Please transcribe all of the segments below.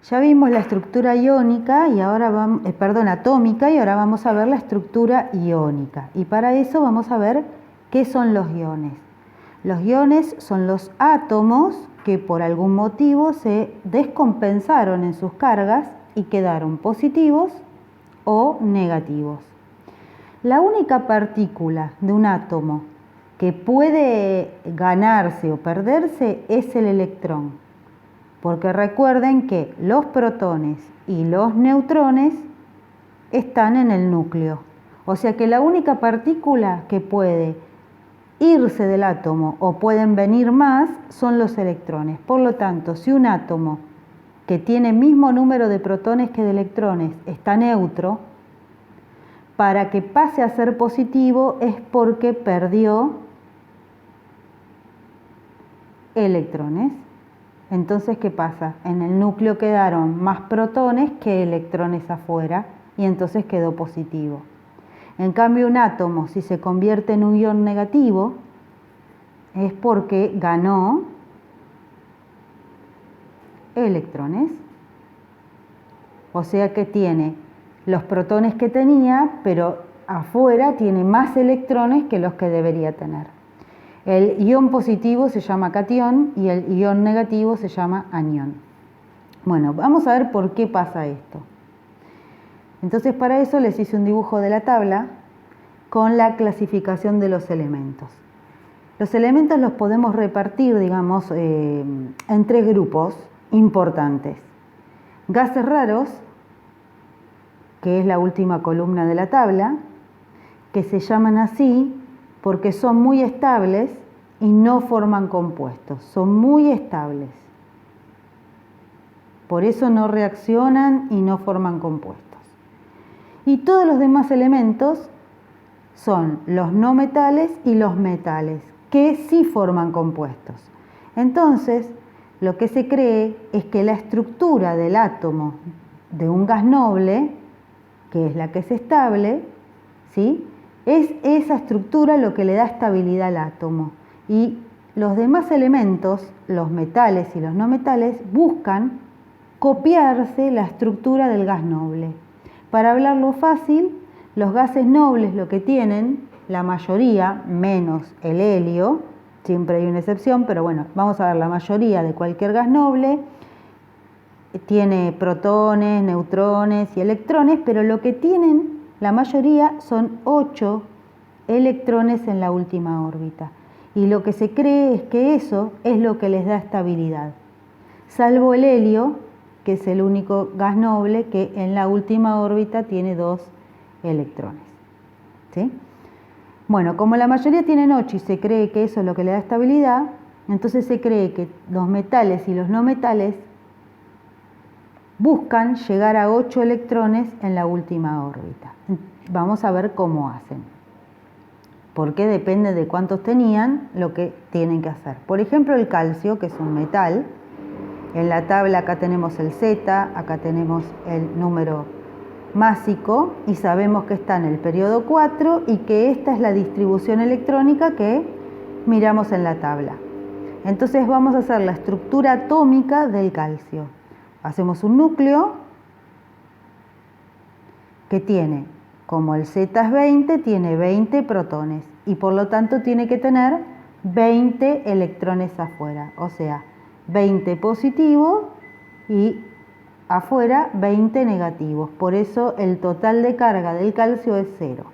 Ya vimos la estructura iónica y ahora vamos, atómica, y ahora vamos a ver la estructura iónica. Y para eso vamos a ver qué son los iones. Los iones son los átomos que por algún motivo se descompensaron en sus cargas y quedaron positivos o negativos. La única partícula de un átomo que puede ganarse o perderse es el electrón. Porque recuerden que los protones y los neutrones están en el núcleo. O sea que la única partícula que puede irse del átomo o pueden venir más son los electrones. Por lo tanto, si un átomo que tiene mismo número de protones que de electrones está neutro, para que pase a ser positivo es porque perdió electrones. Entonces, ¿qué pasa? En el núcleo quedaron más protones que electrones afuera y entonces quedó positivo. En cambio, un átomo, si se convierte en un ion negativo, es porque ganó electrones. O sea que tiene los protones que tenía, pero afuera tiene más electrones que los que debería tener. El ion positivo se llama catión y el ion negativo se llama anión. Bueno, vamos a ver por qué pasa esto. Entonces, para eso les hice un dibujo de la tabla con la clasificación de los elementos. Los elementos los podemos repartir, digamos, en tres grupos importantes. Gases raros, que es la última columna de la tabla, que se llaman así porque son muy estables y no forman compuestos. Son muy estables. Por eso no reaccionan y no forman compuestos. Y todos los demás elementos son los no metales y los metales, que sí forman compuestos. Entonces, lo que se cree es que la estructura del átomo de un gas noble, que es la que es estable, ¿sí?, es esa estructura lo que le da estabilidad al átomo. Y los demás elementos, los metales y los no metales, buscan copiarse la estructura del gas noble. Para hablarlo fácil, los gases nobles lo que tienen, la mayoría, menos el helio, siempre hay una excepción, pero bueno, vamos a ver, la mayoría de cualquier gas noble tiene protones, neutrones y electrones, pero lo que tienen la mayoría son 8 electrones en la última órbita. Y lo que se cree es que eso es lo que les da estabilidad. Salvo el helio, que es el único gas noble que en la última órbita tiene 2 electrones. ¿Sí? Bueno, como la mayoría tienen 8 y se cree que eso es lo que le da estabilidad, entonces se cree que los metales y los no metales buscan llegar a 8 electrones en la última órbita. Vamos a ver cómo hacen. Porque depende de cuántos tenían lo que tienen que hacer. Por ejemplo, el calcio, que es un metal. En la tabla acá tenemos el Z, acá tenemos el número másico y sabemos que está en el periodo 4 y que esta es la distribución electrónica que miramos en la tabla. Entonces vamos a hacer la estructura atómica del calcio. Hacemos un núcleo que tiene, como el Z es 20, tiene 20 protones y por lo tanto tiene que tener 20 electrones afuera, o sea, 20 positivos y afuera 20 negativos. Por eso el total de carga del calcio es 0.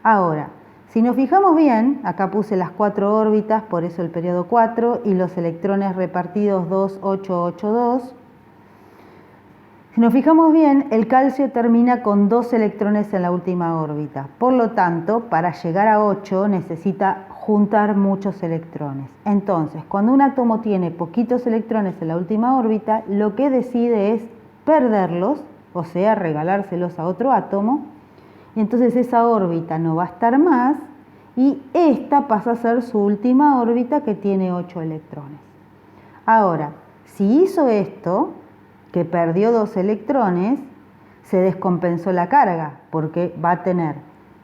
Ahora, si nos fijamos bien, acá puse las 4 órbitas, por eso el periodo 4, y los electrones repartidos 2, 8, 8, 2. Si nos fijamos bien, el calcio termina con 2 electrones en la última órbita. Por lo tanto, para llegar a 8 necesita juntar muchos electrones. Entonces, cuando un átomo tiene poquitos electrones en la última órbita, lo que decide es perderlos, o sea, regalárselos a otro átomo. Y entonces esa órbita no va a estar más y esta pasa a ser su última órbita que tiene 8 electrones. Ahora, si hizo esto, que perdió 2 electrones, se descompensó la carga, porque va a tener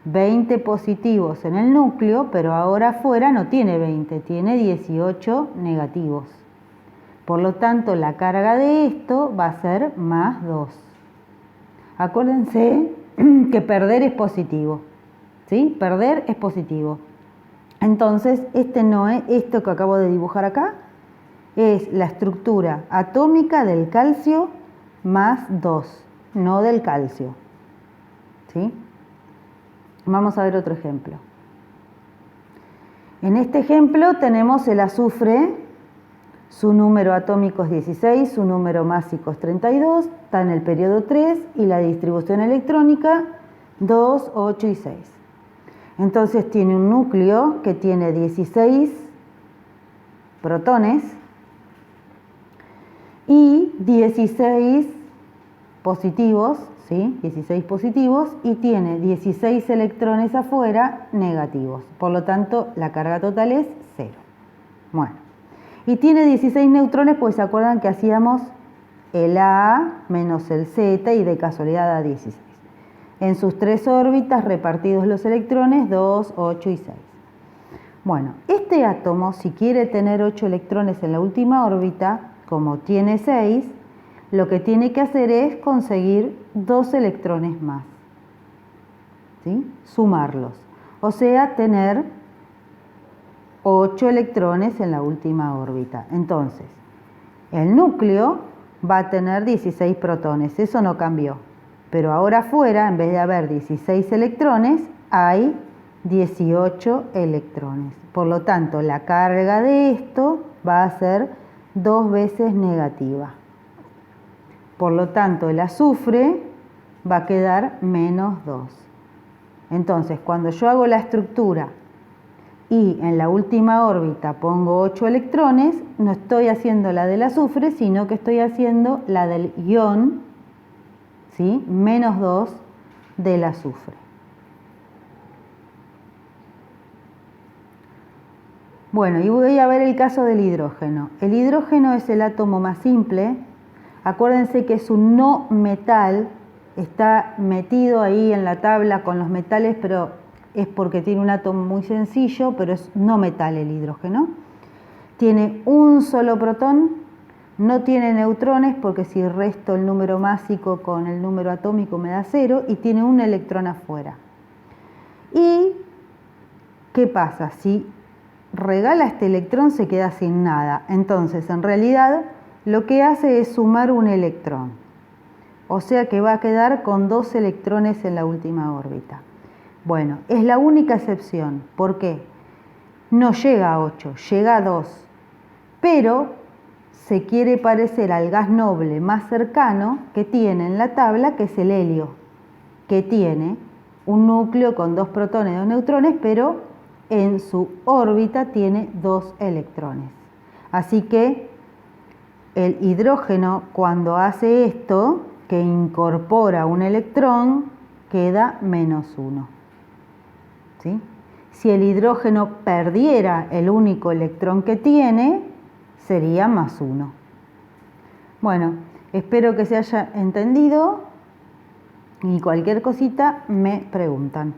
20 positivos en el núcleo, pero ahora afuera no tiene 20, tiene 18 negativos. Por lo tanto, la carga de esto va a ser más 2. Acuérdense que perder es positivo, ¿sí? Perder es positivo. Entonces, esto que acabo de dibujar acá es la estructura atómica del calcio más 2, no del calcio, ¿sí? Vamos a ver otro ejemplo. En este ejemplo tenemos el azufre. Su número atómico es 16, su número másico es 32, está en el periodo 3 y la distribución electrónica 2, 8 y 6. Entonces tiene un núcleo que tiene 16 protones y 16 positivos, ¿sí? 16 positivos y tiene 16 electrones afuera negativos. Por lo tanto, la carga total es 0. Bueno. Y tiene 16 neutrones, pues se acuerdan que hacíamos el A menos el Z y de casualidad da 16. En sus 3 órbitas repartidos los electrones 2, 8 y 6. Bueno, este átomo, si quiere tener 8 electrones en la última órbita, como tiene 6, lo que tiene que hacer es conseguir 2 electrones más, ¿sí? Sumarlos. O sea, tener 8 electrones en la última órbita. Entonces, el núcleo va a tener 16 protones, eso no cambió. Pero ahora afuera, en vez de haber 16 electrones, hay 18 electrones. Por lo tanto, la carga de esto va a ser 2 veces negativa. Por lo tanto, el azufre va a quedar menos 2. Entonces, cuando yo hago la estructura y en la última órbita pongo 8 electrones, no estoy haciendo la del azufre, sino que estoy haciendo la del ion, ¿sí? Menos 2 del azufre. Bueno, y voy a ver el caso del hidrógeno. El hidrógeno es el átomo más simple. Acuérdense que es un no metal, está metido ahí en la tabla con los metales, pero es porque tiene un átomo muy sencillo, pero es no metal el hidrógeno. Tiene un solo protón, no tiene neutrones porque si resto el número másico con el número atómico me da 0 y tiene un electrón afuera. ¿Y qué pasa? Si regala este electrón se queda sin nada. Entonces, en realidad, lo que hace es sumar un electrón. O sea que va a quedar con 2 electrones en la última órbita. Bueno, es la única excepción. ¿Por qué? No llega a 8, llega a 2. Pero se quiere parecer al gas noble más cercano que tiene en la tabla, que es el helio, que tiene un núcleo con 2 protones y 2 neutrones, pero en su órbita tiene 2 electrones. Así que el hidrógeno, cuando hace esto, que incorpora un electrón, queda menos 1. ¿Sí? Si el hidrógeno perdiera el único electrón que tiene, sería más 1. Bueno, espero que se haya entendido y cualquier cosita me preguntan.